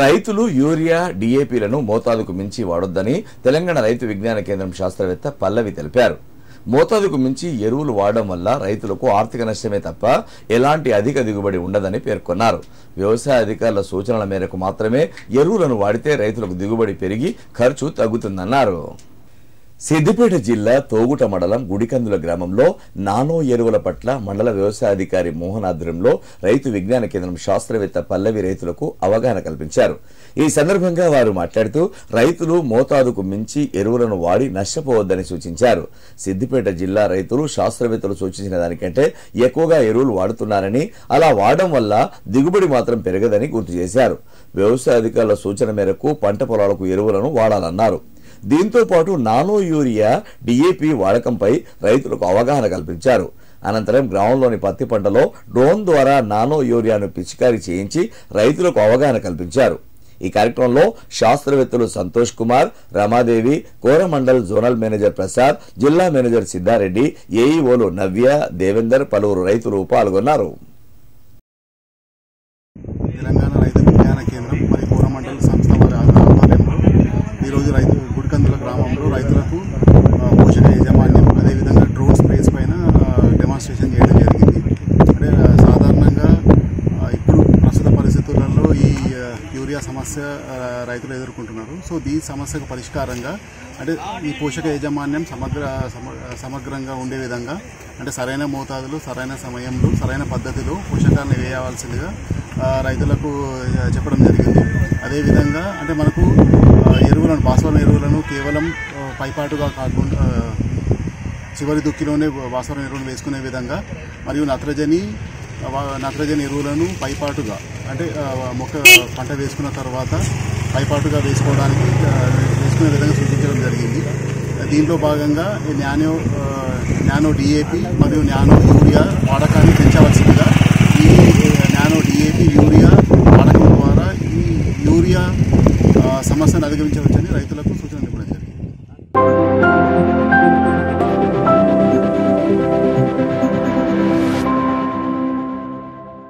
రైతులు యూరియా డిఏపీలను మోతాదుకు మించి వాడొద్దని తెలంగాణ రైతు విజ్ఞాన కేంద్రం శాస్త్రవేత్త పల్లవి తెలిపారు. మోతాదుకు మించి ఎరువులు వాడడం వల్ల రైతులకు ఆర్థిక నష్టమే తప్ప ఎలాంటి అధిక దిగుబడి ఉండదని పేర్కొన్నారు. వ్యవసాయ అధికారుల సూచనల మేరకు మాత్రమే ఎరువులను వాడితే రైతులకు దిగుబడి పెరిగి ఖర్చు తగ్గుతుందన్నారు. సిద్దిపేట జిల్లా తోగుట మండలం గుడికందుల గ్రామంలో నానో ఎరువుల పట్ల మండల వ్యవసాయ అధికారి మోహన్ ఆధ్వర్యంలో రైతు విజ్ఞాన కేంద్రం శాస్త్రవేత్త పల్లవి రైతులకు అవగాహన కల్పించారు. ఈ సందర్భంగా వారు మాట్లాడుతూ రైతులు మోతాదుకు మించి ఎరువులను వాడి నష్టపోవద్దని సూచించారు. సిద్దిపేట జిల్లా రైతులు శాస్త్రవేత్తలు సూచించిన దానికంటే ఎక్కువగా ఎరువులు వాడుతున్నారని, అలా వాడడం వల్ల దిగుబడి మాత్రం పెరగదని గుర్తు చేశారు. వ్యవసాయ అధికారుల సూచన మేరకు పంట పొలాలకు ఎరువులను వాడాలన్నారు. దీంతో పాటు నానో యూరియా డిఏపీ వాడకంపై రైతులకు అవగాహన కల్పించారు. అనంతరం గ్రామంలోని పత్తి పంటలో డ్రోన్ ద్వారా నానో యూరియాను పిచికారీ చేయించి రైతులకు అవగాహన కల్పించారు. ఈ కార్యక్రమంలో శాస్త్రవేత్తలు సంతోష్ కుమార్, రమాదేవి, కోరమండల్ జోనల్ మేనేజర్ ప్రసాద్, జిల్లా మేనేజర్ సిద్ధారెడ్డి, ఏఈఓలు నవ్య, దేవేందర్, పలువురు రైతులు పాల్గొన్నారు. తెలంగాణ రైతు విజ్ఞాన కేంద్రం మరియు కోరమండల్ సంస్థ వారి ఆధ్వర్యంలో ఈరోజు గుడికందుల గ్రామంలో రైతులకు పోషక యాజమాన్యం అదేవిధంగా డ్రోన్ స్ప్రేస్ పైన డెమాన్స్ట్రేషన్ చేయడం జరిగింది. అంటే సాధారణంగా ఇప్పుడు ప్రస్తుత పరిస్థితులలో ఈ యూరియా సమస్య రైతులు ఎదుర్కొంటున్నారు. సో ఈ సమస్యకు పరిష్కారంగా అంటే ఈ పోషక యాజమాన్యం సమగ్రంగా ఉండే విధంగా అంటే సరైన మోతాదులో, సరైన సమయంలో, సరైన పద్ధతిలో పోషకాలను వేయవలసిందిగా రైతులకు చెప్పడం జరిగింది. అదేవిధంగా అంటే మనకు ఎరువులను, భాస్వరం ఎరువులను కేవలం పైపాటుగా కాకుండా చివరి దుక్కిలోనే భాస్వరం ఎరువులను వేసుకునే విధంగా మరియు నత్రజని ఎరువులను పైపాటుగా అంటే మొక్క పంట వేసుకున్న తర్వాత పైపాటుగా వేసుకునే విధంగా సూచించడం జరిగింది. దీంట్లో భాగంగా నానో డిఏపి మరియు నానో యూరియా వాడకాన్ని పెంచవలసిందిగా ఈ నానో డిఏపి యూరియా వాడకం ద్వారా ఈ యూరియా సమస్యను అధిగమించవచ్చని రైతులకు సూచన